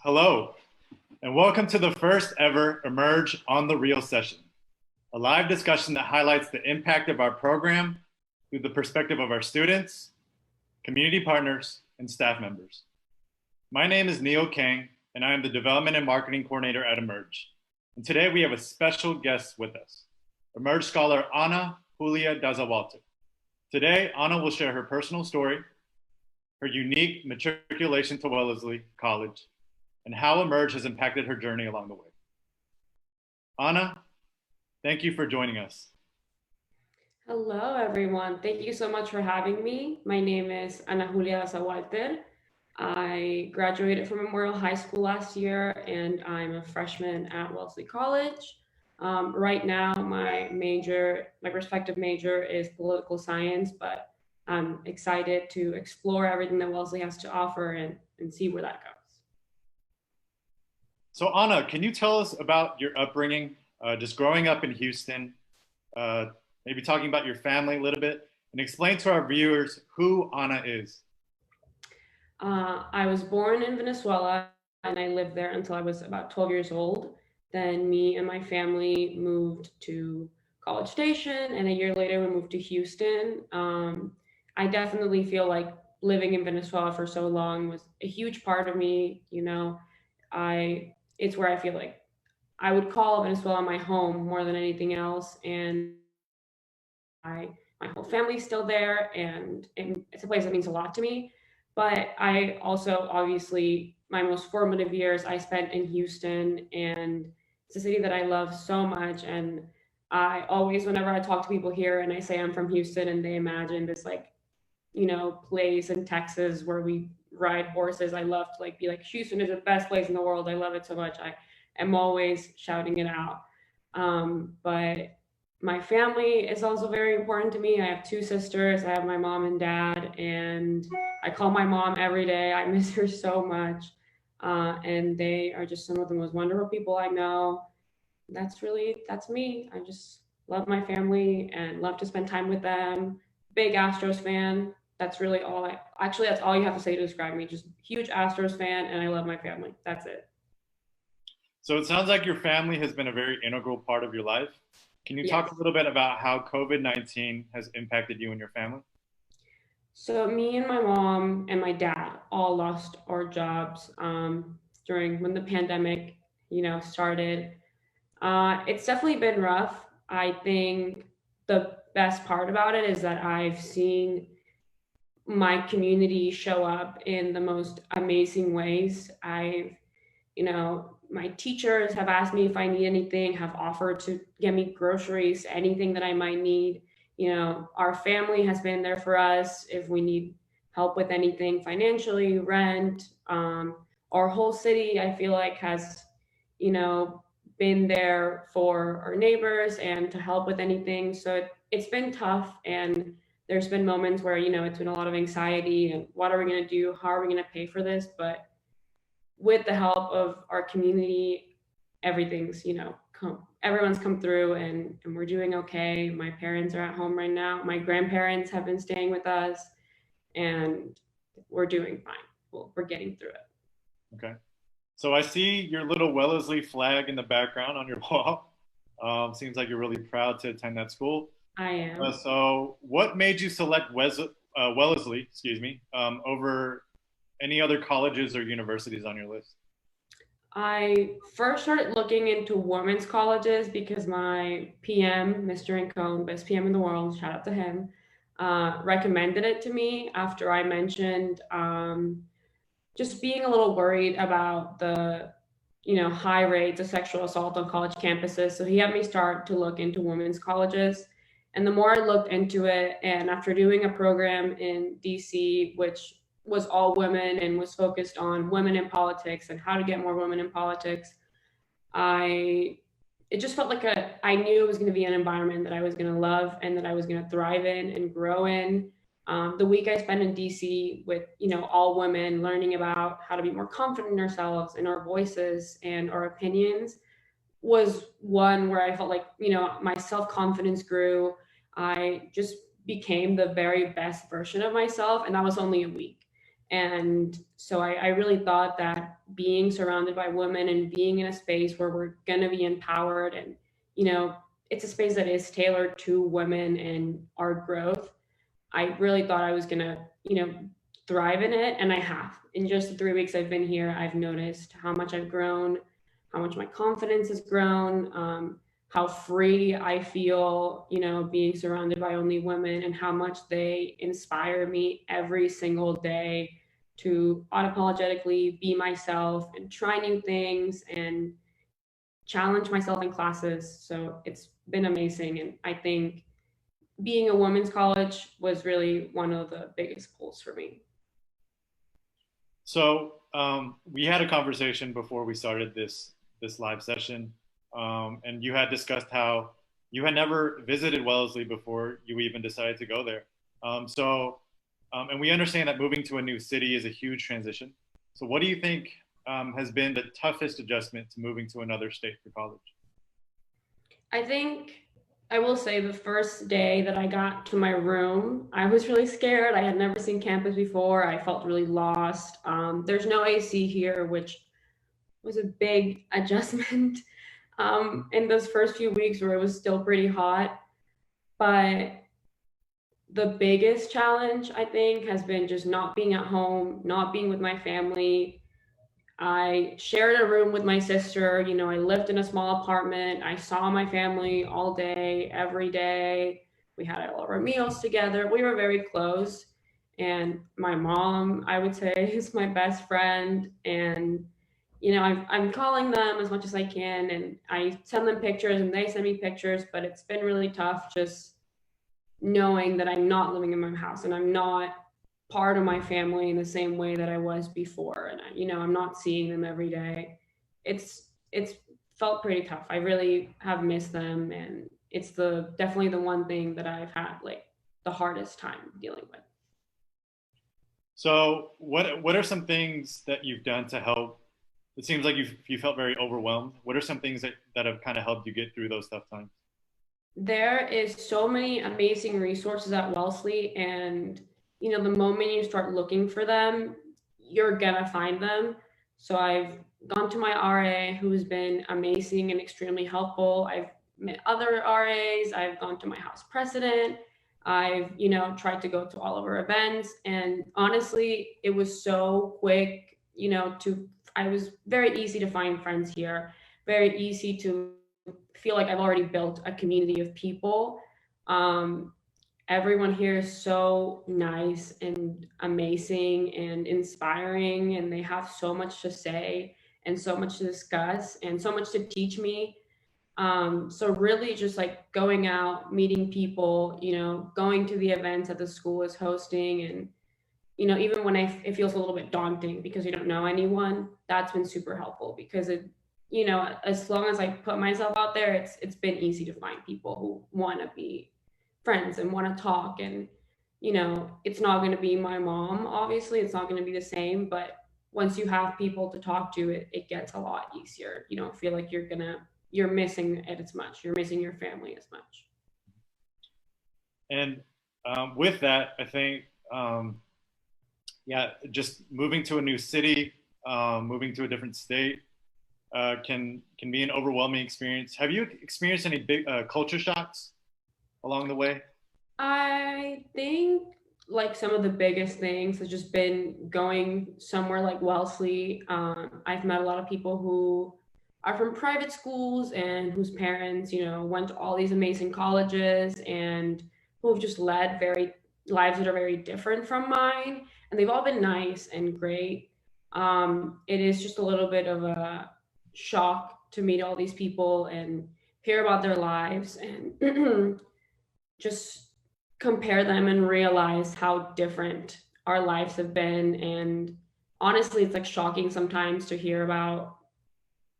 Hello, and welcome to the first ever Emerge on the Real session, a live discussion that highlights the impact of our program through the perspective of our students, community partners, and staff members. My name is Neil Kang, and I am the Development and Marketing Coordinator at Emerge. And today we have a special guest with us, Emerge scholar Ana Julia Daza. Today, Ana will share her personal story, her unique matriculation to Wellesley College, and how Emerge has impacted her journey along the way. Ana, thank you for joining us. Hello, everyone. Thank you so much for having me. My name is Ana Julia Daza. I graduated from Memorial High School last year, and I'm a freshman at Wellesley College. Right now, my respective major is political science, but I'm excited to explore everything that Wellesley has to offer and see where that goes. So Ana, can you tell us about your upbringing, just growing up in Houston, maybe talking about your family a little bit, and explain to our viewers who Ana is? I was born in Venezuela, and I lived there until I was about 12 years old. Then me and my family moved to College Station, and a year later we moved to Houston. I definitely feel like living in Venezuela for so long was a huge part of me. I it's where I feel like I would call Venezuela my home more than anything else, and my whole family's still there, and it's a place that means a lot to me. But I also, obviously, my most formative years I spent in Houston, and it's a city that I love so much. And I always, whenever I talk to people here and I say I'm from Houston, and they imagine this place in Texas where we ride horses, I love to be like, Houston is the best place in the world. I love it so much. I am always shouting it out. But my family is also very important to me. I have two sisters. I have my mom and dad, and I call my mom every day. I miss her so much. And they are just some of the most wonderful people I know. That's me. I just love my family and love to spend time with them. Big Astros fan. That's really all that's all you have to say to describe me. Just huge Astros fan, and I love my family. That's it. So it sounds like your family has been a very integral part of your life. Can you talk Yes. a little bit about how COVID-19 has impacted you and your family? So me and my mom and my dad all lost our jobs during when the pandemic, started. It's definitely been rough. I think the best part about it is that I've seen my community show up in the most amazing ways. My teachers have asked me if I need anything, have offered to get me groceries, anything that I might need. Our family has been there for us if we need help with anything financially, rent. Our whole city, I feel like, has, you know, been there for our neighbors and to help with anything. So it's been tough, and there's been moments where, it's been a lot of anxiety and what are we going to do? How are we going to pay for this? But with the help of our community, everything's, everyone's come through, and we're doing okay. My parents are at home right now. My grandparents have been staying with us, and we're doing fine. Well, we're getting through it. Okay. So I see your little Wellesley flag in the background on your wall. Seems like you're really proud to attend that school. I am. So what made you select Wellesley, over any other colleges or universities on your list? I first started looking into women's colleges because my PM, Mr. Rincon, best PM in the world, shout out to him, recommended it to me after I mentioned just being a little worried about the high rates of sexual assault on college campuses. So he had me start to look into women's colleges. And the more I looked into it, and after doing a program in DC, which was all women and was focused on women in politics and how to get more women in politics, I it just felt like I knew it was going to be an environment that I was going to love and that I was going to thrive in and grow in. The week I spent in DC with all women, learning about how to be more confident in ourselves and our voices and our opinions, was one where I felt like my self confidence grew. I just became the very best version of myself, and that was only a week. And so I really thought that being surrounded by women and being in a space where we're going to be empowered, and it's a space that is tailored to women and our growth. I really thought I was going to thrive in it, and I have. In just the 3 weeks I've been here, I've noticed how much I've grown, how much my confidence has grown, how free I feel, being surrounded by only women, and how much they inspire me every single day to unapologetically be myself and try new things and challenge myself in classes. So it's been amazing. And I think being a women's college was really one of the biggest pulls for me. So we had a conversation before we started this live session, and you had discussed how you had never visited Wellesley before you even decided to go there. And we understand that moving to a new city is a huge transition. So what do you think has been the toughest adjustment to moving to another state for college? I think I will say the first day that I got to my room, I was really scared. I had never seen campus before. I felt really lost. There's no AC here, which was a big adjustment in those first few weeks where it was still pretty hot. But the biggest challenge, I think, has been just not being at home, not being with my family. I shared a room with my sister. I lived in a small apartment. I saw my family all day, every day. We had all of our meals together. We were very close. And my mom, I would say, is my best friend. And, I'm calling them as much as I can. And I send them pictures and they send me pictures. But it's been really tough just knowing that I'm not living in my house and I'm not part of my family in the same way that I was before. And I'm not seeing them every day. It's felt pretty tough. I really have missed them, and it's definitely the one thing that I've had like the hardest time dealing with. So what are some things that you've done to help? It seems like you felt very overwhelmed. What are some things that have kind of helped you get through those tough times? There is so many amazing resources at Wellesley, and the moment you start looking for them, you're gonna find them. So I've gone to my RA, who's been amazing and extremely helpful. I've met other RAs. I've gone to my house president. I've tried to go to all of our events, and honestly, it was so quick. I was very easy to find friends here, very easy to feel like I've already built a community of people. Everyone here is so nice and amazing and inspiring, and they have so much to say and so much to discuss and so much to teach me. So really just like going out, meeting people, going to the events that the school is hosting, and even when it feels a little bit daunting because you don't know anyone, that's been super helpful because as long as I put myself out there, it's been easy to find people who want to be friends and want to talk. And it's not going to be my mom, obviously it's not going to be the same, but once you have people to talk to, it gets a lot easier. You don't feel like you're missing it as much, you're missing your family as much. And with that, I think just moving to a new city, moving to a different state can be an overwhelming experience. Have you experienced any big culture shocks along the way? I think like some of the biggest things has just been going somewhere like Wellesley. I've met a lot of people who are from private schools and whose parents, went to all these amazing colleges and who have just led very lives that are very different from mine. And they've all been nice and great. It is just a little bit of a shock to meet all these people and hear about their lives and just compare them and realize how different our lives have been. And honestly, it's like shocking sometimes to hear about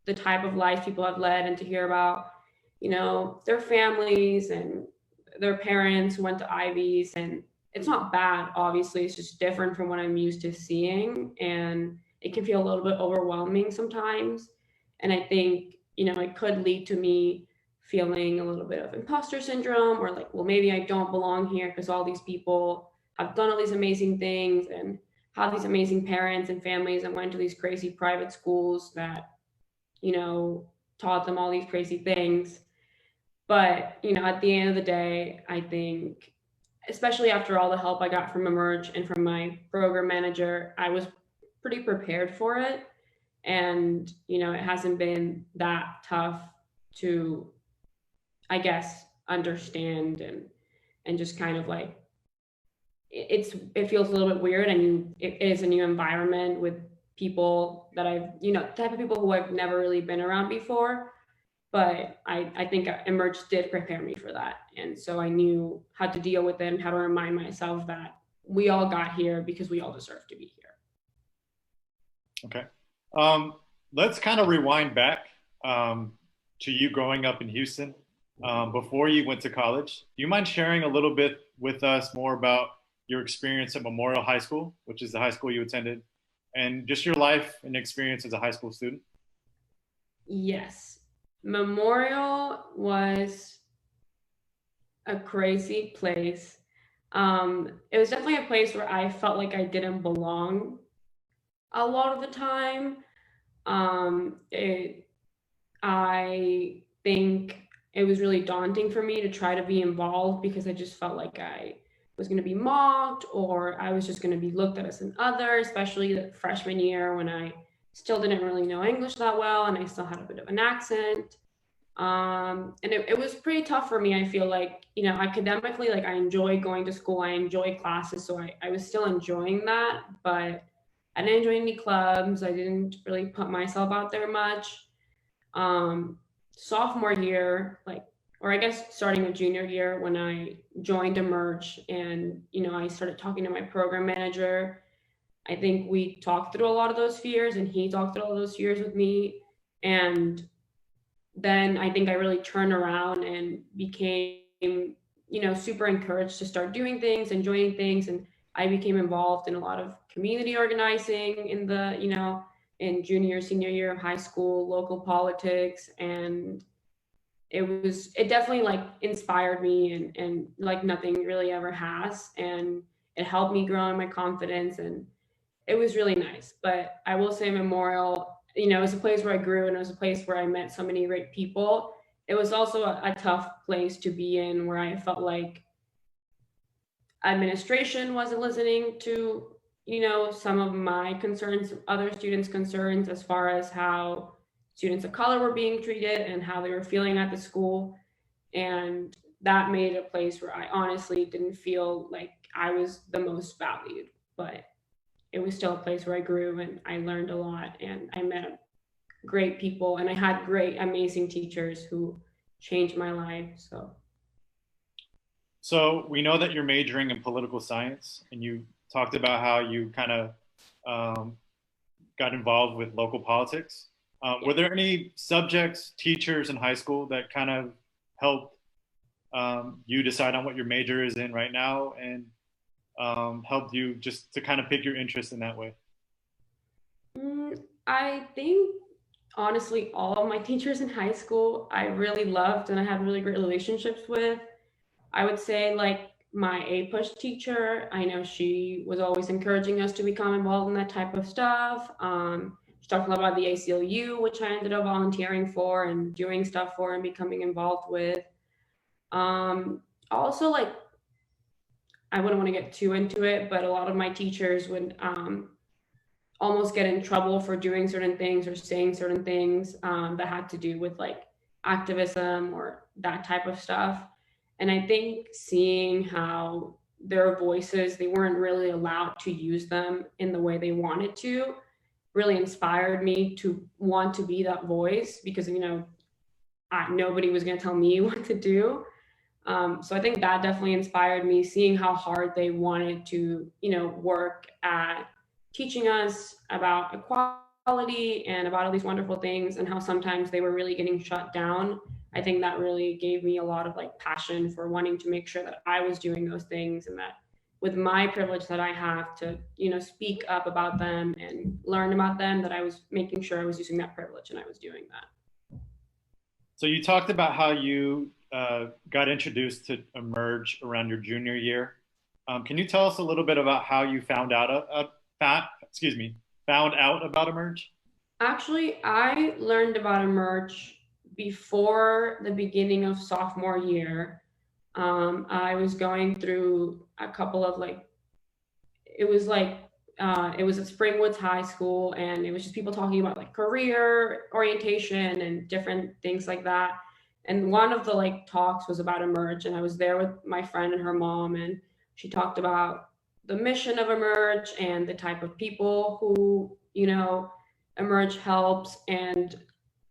the type of life people have led and to hear about, their families and their parents who went to Ivies. And it's not bad, obviously, it's just different from what I'm used to seeing. And it can feel a little bit overwhelming sometimes. And I think, it could lead to me feeling a little bit of imposter syndrome, or like, well, maybe I don't belong here because all these people have done all these amazing things and had these amazing parents and families and went to these crazy private schools that, you know, taught them all these crazy things. But, you know, at the end of the day, I think, especially after all the help I got from Emerge and from my program manager, I was pretty prepared for it. And, you know, it hasn't been that tough to, I guess, understand and just kind of like it feels a little bit weird, and it is a new environment with people that I've, you know, type of people who I've never really been around before. But I think Emerge did prepare me for that. And so I knew how to deal with it and how to remind myself that we all got here because we all deserve to be here. Okay. Um, let's kind of rewind back to you growing up in Houston before you went to college. Do you mind sharing a little bit with us more about your experience at Memorial High School, which is the high school you attended, and just your life and experience as a high school student? Yes. Memorial was a crazy place. It was definitely a place where I felt like I didn't belong a lot of the time. It I think it was really daunting for me to try to be involved because I just felt like I was going to be mocked, or I was just going to be looked at as an other, especially the freshman year when I still didn't really know English that well and I still had a bit of an accent. And it was pretty tough for me. I feel like, you know, academically, like I enjoy going to school, I enjoy classes, so I was still enjoying that, but I didn't join any clubs. I didn't really put myself out there much. um, Sophomore year, like, or I guess starting with junior year, when I joined Emerge and, you know, I started talking to my program manager, I think we talked through a lot of those fears and he talked through all those fears with me. And then I think I really turned around and became, you know, super encouraged to start doing things and joining things. And I became involved in a lot of community organizing in the, you know, in junior, senior year of high school, local politics. And it definitely like inspired me and like nothing really ever has. And it helped me grow in my confidence, and it was really nice. But I will say Memorial, you know, it was a place where I grew and it was a place where I met so many great people. It was also a tough place to be in, where I felt like administration wasn't listening to, you know, some of my concerns, other students' concerns, as far as how students of color were being treated and how they were feeling at the school. And that made it a place where I honestly didn't feel like I was the most valued. But it was still a place where I grew and I learned a lot and I met great people and I had great, amazing teachers who changed my life. So, So we know that you're majoring in political science, and you talked about how you kind of um, got involved with local politics. yeah. Were there any subjects, teachers in high school that kind of helped you decide on what your major is in right now, and helped you just to kind of pick your interest in that way? I think honestly, all of my teachers in high school I really loved and I had really great relationships with. I would say like my A push teacher, I know she was always encouraging us to become involved in that type of stuff. She talked a lot about the ACLU, which I ended up volunteering for and doing stuff for and becoming involved with. Also, like, I wouldn't want to get too into it, but a lot of my teachers would almost get in trouble for doing certain things or saying certain things that had to do with like activism or that type of stuff. And I think seeing how their voices, they weren't really allowed to use them in the way they wanted to, really inspired me to want to be that voice because, you know, nobody was going to tell me what to do. So I think that definitely inspired me, seeing how hard they wanted to, you know, work at teaching us about equality and about all these wonderful things, and how sometimes they were really getting shut down. I think that really gave me a lot of like passion for wanting to make sure that I was doing those things, and that with my privilege that I have to, you know, speak up about them and learn about them, that I was making sure I was using that privilege and I was doing that. So you talked about how you got introduced to Emerge around your junior year. Can you tell us a little bit about how you found out found out about Emerge? Actually, I learned about Emerge before the beginning of sophomore year. I was going through a couple of it was like it was at Springwoods High School, and it was just people talking about like career orientation and different things like that. And one of the talks was about Emerge, and I was there with my friend and her mom, and she talked about the mission of Emerge and the type of people who Emerge helps. And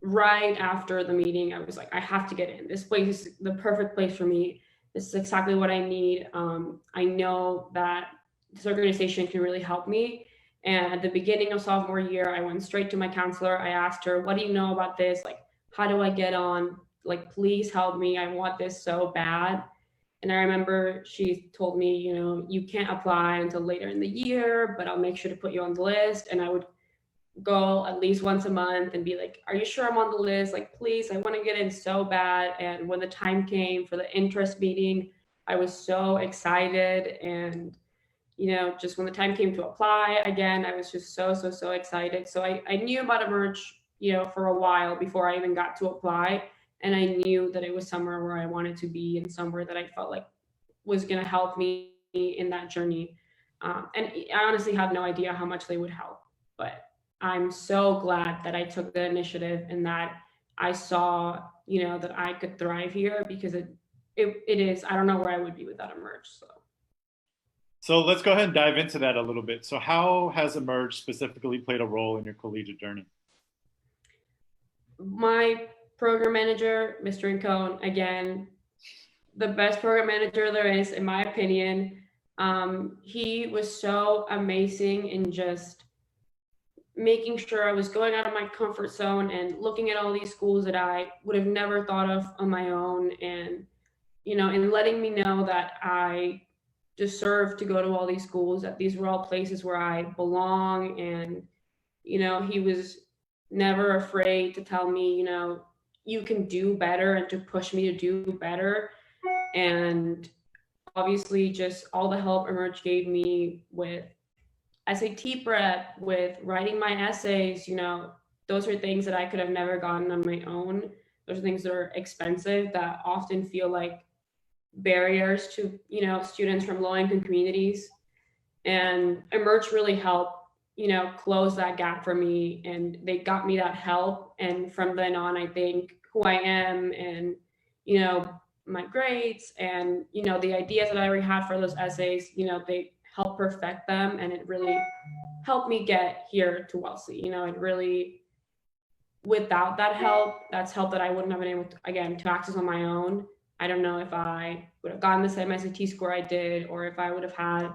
right after the meeting, I was like, I have to get in. This place is the perfect place for me. This is exactly what I need. I know that this organization can really help me. And at the beginning of sophomore year, I went straight to my counselor. I asked her, what do you know about this? Like, how do I get on? Like, please help me. I want this so bad. And I remember she told me, you can't apply until later in the year, but I'll make sure to put you on the list. And I would go at least once a month and be like, are you sure I'm on the list? Like, please, I want to get in so bad. And when the time came for the interest meeting, I was so excited. And just when the time came to apply again, I was just so excited. So I knew about Emerge, for a while before I even got to apply. And I knew that it was somewhere where I wanted to be and somewhere that I felt like was going to help me in that journey. And I honestly had no idea how much they would help. But I'm so glad that I took the initiative and that I saw, that I could thrive here, because it is, I don't know where I would be without Emerge. So let's go ahead and dive into that a little bit. So how has Emerge specifically played a role in your collegiate journey? My program manager, Mr. Incone, again, the best program manager there is, in my opinion. He was so amazing in just making sure I was going out of my comfort zone and looking at all these schools that I would have never thought of on my own, and letting me know that I deserve to go to all these schools, that these were all places where I belong. And he was never afraid to tell me, you can do better, and to push me to do better. And obviously just all the help Emerge gave me with SAT prep, with writing my essays, those are things that I could have never gotten on my own. Those are things that are expensive, that often feel like barriers to students from low income communities. And Emerge really helped close that gap for me, and they got me that help. And from then on, I think who I am, and my grades, and the ideas that I already had for those essays, they helped perfect them, and it really helped me get here to Wellesley. It really, without that help, that's help that I wouldn't have been able to, again, to access on my own. I don't know if I would have gotten the same SAT score I did, or if I would have had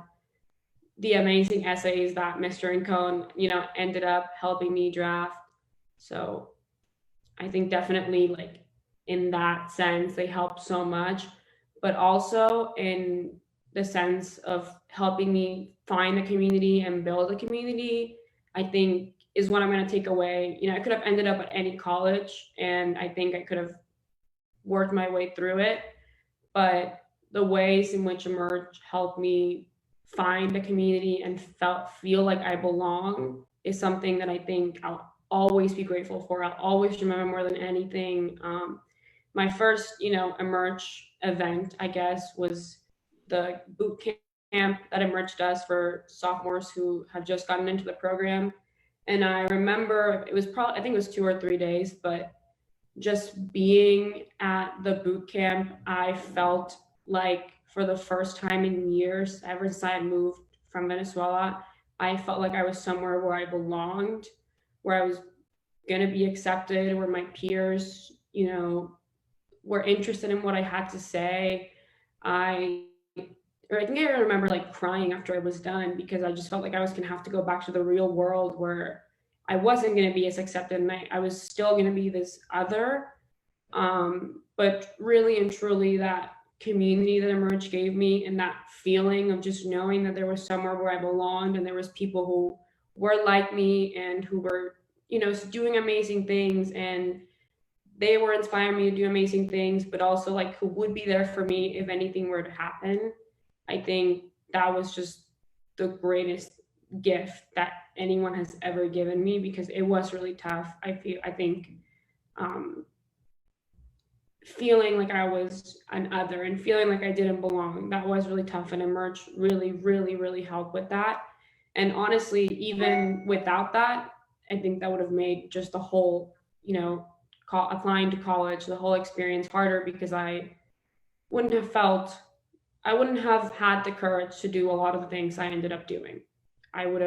the amazing essays that Mr. Incone, ended up helping me draft. So I think definitely, in that sense, they helped so much, but also in the sense of helping me find a community and build a community, I think is what I'm going to take away. I could have ended up at any college, and I think I could have worked my way through it. But the ways in which Emerge helped me find a community and feel like I belong is something that I think I'll always be grateful for. I'll always remember more than anything. My first, Emerge event, I guess, was the boot camp that Emerge does for sophomores who have just gotten into the program. And I remember it was probably, I think it was 2 or 3 days, but just being at the boot camp, I felt like for the first time in years, ever since I moved from Venezuela, I felt like I was somewhere where I belonged, where I was going to be accepted, where my peers, were interested in what I had to say. I I think I remember crying after I was done, because I just felt like I was going to have to go back to the real world where I wasn't going to be as accepted, and I was still going to be this other. But really and truly, that community that Emerge gave me, and that feeling of just knowing that there was somewhere where I belonged, and there was people who were like me and who were, doing amazing things, and they were inspiring me to do amazing things, but also who would be there for me if anything were to happen. I think that was just the greatest gift that anyone has ever given me, because it was really tough. I think feeling like I was an other and feeling like I didn't belong, that was really tough. And Emerge really, really, really helped with that. And honestly, even without that, I think that would have made just the whole, applying to college, the whole experience harder, because wouldn't have felt, I wouldn't have had the courage to do a lot of the things I ended up doing. I would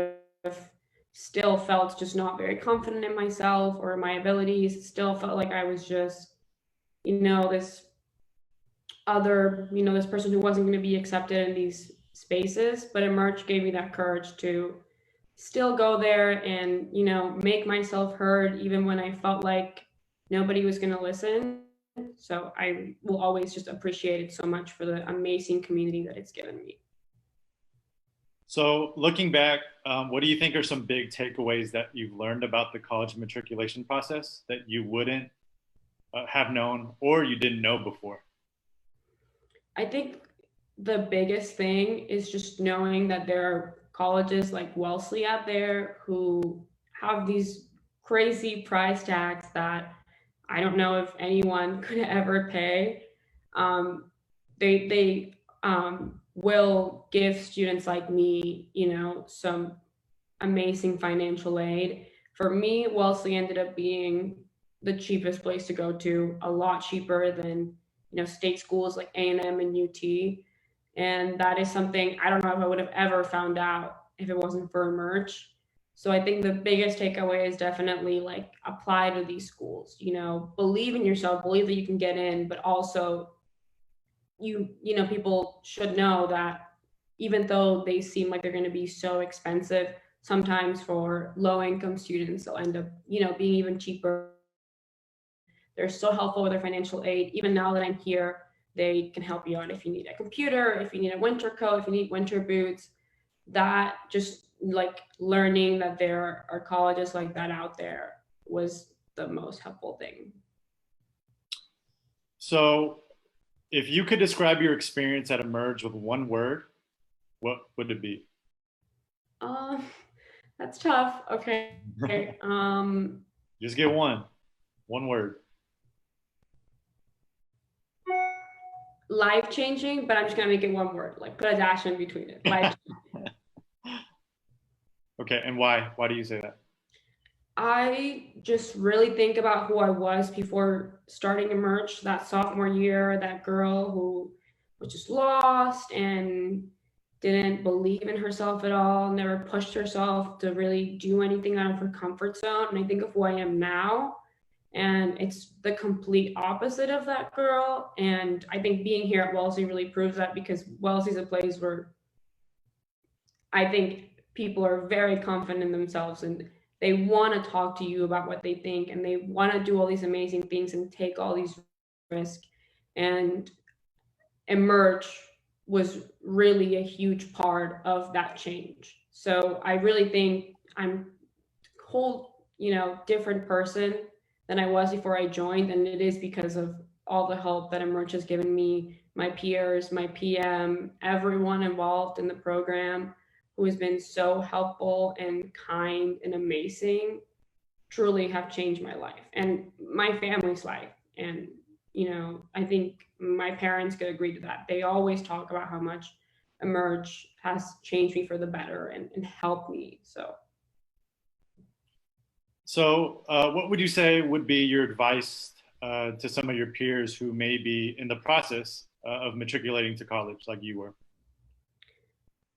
have still felt just not very confident in myself or my abilities, still felt like I was just, this other, this person who wasn't going to be accepted in these spaces. But Emerge gave me that courage to still go there and, make myself heard, even when I felt like nobody was going to listen. So I will always just appreciate it so much for the amazing community that it's given me. So looking back, what do you think are some big takeaways that you've learned about the college matriculation process that you wouldn't have known or you didn't know before? I think the biggest thing is just knowing that there are colleges like Wellesley out there who have these crazy price tags that I don't know if anyone could ever pay. They will give students like me, some amazing financial aid. For me, Wellesley ended up being the cheapest place to go to, a lot cheaper than state schools like A&M and UT. And that is something I don't know if I would have ever found out if it wasn't for Emerge. So I think the biggest takeaway is definitely like apply to these schools, believe in yourself, believe that you can get in, but also people should know that even though they seem like they're going to be so expensive, sometimes for low income students they'll end up being even cheaper. They're so helpful with their financial aid. Even now that I'm here, they can help you out if you need a computer, if you need a winter coat, if you need winter boots. That just like learning that there are colleges like that out there was the most helpful thing. So if you could describe your experience at Emerge with one word, what would it be? Um, that's tough. Okay. Just get one word. Life changing, but I'm just gonna make it one word. Like put a dash in between it. Life. Okay, and why? Why do you say that? I just really think about who I was before starting Emerge, that sophomore year, that girl who was just lost and didn't believe in herself at all, never pushed herself to really do anything out of her comfort zone. And I think of who I am now, and it's the complete opposite of that girl. And I think being here at Wellesley really proves that, because Wellesley is a place where I think people are very confident in themselves and they want to talk to you about what they think, and they want to do all these amazing things and take all these risks. And Emerge was really a huge part of that change. So I really think I'm a whole, different person than I was before I joined. And it is because of all the help that Emerge has given me, my peers, my PM, everyone involved in the program who has been so helpful and kind and amazing, truly have changed my life and my family's life. And, I think my parents could agree to that. They always talk about how much Emerge has changed me for the better and helped me. So, what would you say would be your advice to some of your peers who may be in the process of matriculating to college like you were?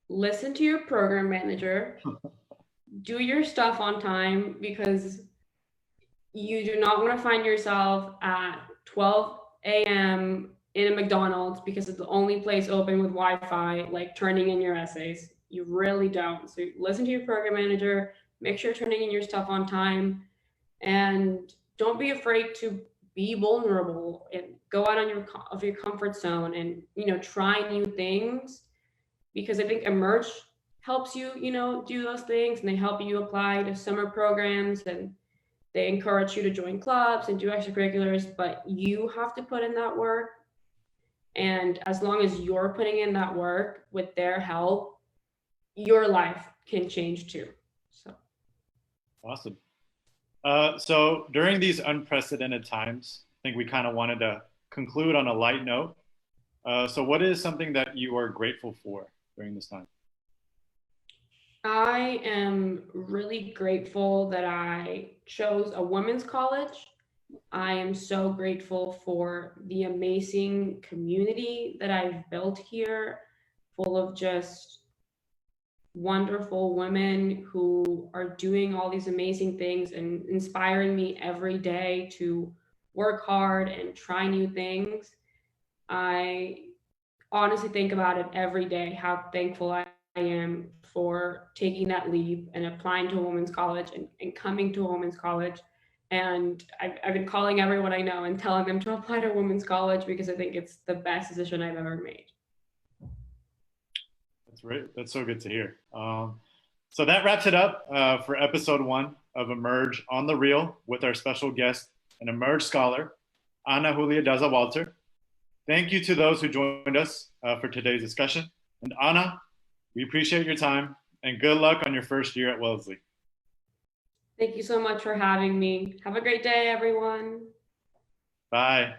Listen to your program manager, do your stuff on time, because you do not want to find yourself at 12 a.m. in a McDonald's because it's the only place open with Wi-Fi, like turning in your essays. You really don't. So listen to your program manager, make sure you're turning in your stuff on time, and don't be afraid to be vulnerable and go out of your comfort zone and try new things, because I think Emerge helps you, do those things, and they help you apply to summer programs, and they encourage you to join clubs and do extracurriculars, but you have to put in that work. And as long as you're putting in that work with their help, your life can change too. So. Awesome. So during these unprecedented times, I think we kind of wanted to conclude on a light note. So what is something that you are grateful for during this time? I am really grateful that I chose a women's college. I am so grateful for the amazing community that I've built here, full of just wonderful women who are doing all these amazing things and inspiring me every day to work hard and try new things. I honestly think about it every day, how thankful I am for taking that leap and applying to a women's college and coming to a women's college. And I've been calling everyone I know and telling them to apply to a women's college because I think it's the best decision I've ever made. That's right. That's so good to hear. So that wraps it up for episode 1 of Emerge on the Real with our special guest, an Emerge scholar, Ana Julia Daza Walter. Thank you to those who joined us for today's discussion. And Ana, we appreciate your time and good luck on your first year at Wellesley. Thank you so much for having me. Have a great day, everyone. Bye.